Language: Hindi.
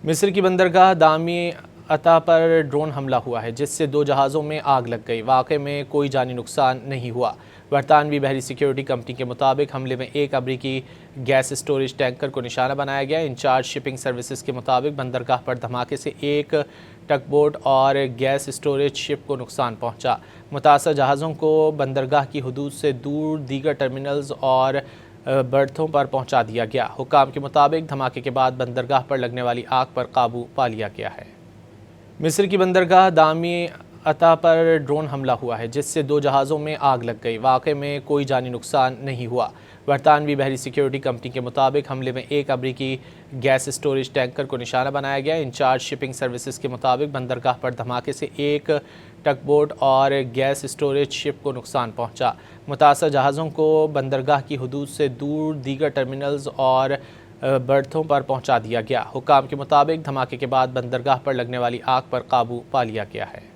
मिस्र की बंदरगाह दामी अता पर ड्रोन हमला हुआ है, जिससे 2 जहाज़ों में आग लग गई। वाक़े में कोई जानी नुकसान नहीं हुआ। बरतानवी बहरी सिक्योरिटी कंपनी के मुताबिक हमले में एक अमरीकी गैस स्टोरेज टैंकर को निशाना बनाया गया। इंचार्ज शिपिंग सर्विसेज के मुताबिक बंदरगाह पर धमाके से एक टगबोट और गैस स्टोरेज शिप को नुकसान पहुंचा। मुतासर जहाज़ों को बंदरगाह की हदूद से दूर दीगर टर्मिनल्स और बर्थों पर पहुंचा दिया गया। हुक्काम के मुताबिक धमाके के बाद बंदरगाह पर लगने वाली आग पर काबू पा लिया गया है। मिस्र की बंदरगाह दामी अता पर ड्रोन हमला हुआ है, जिससे 2 जहाज़ों में आग लग गई। वाक़े में कोई जानी नुकसान नहीं हुआ। बरतानवी बहरी सिक्योरिटी कंपनी के मुताबिक हमले में एक अमरीकी गैस स्टोरेज टैंकर को निशाना बनाया गया। इंचार्ज शिपिंग सर्विसेज के मुताबिक बंदरगाह पर धमाके से एक टगबोट और गैस स्टोरेज शिप को नुकसान पहुंचा। मुतासर जहाज़ों को बंदरगाह की हदूद से दूर दीगर टर्मिनल्स और बर्थों पर पहुंचा दिया गया। हुक्काम के मुताबिक धमाके के बाद बंदरगाह पर लगने वाली आग पर काबू पा लिया गया है।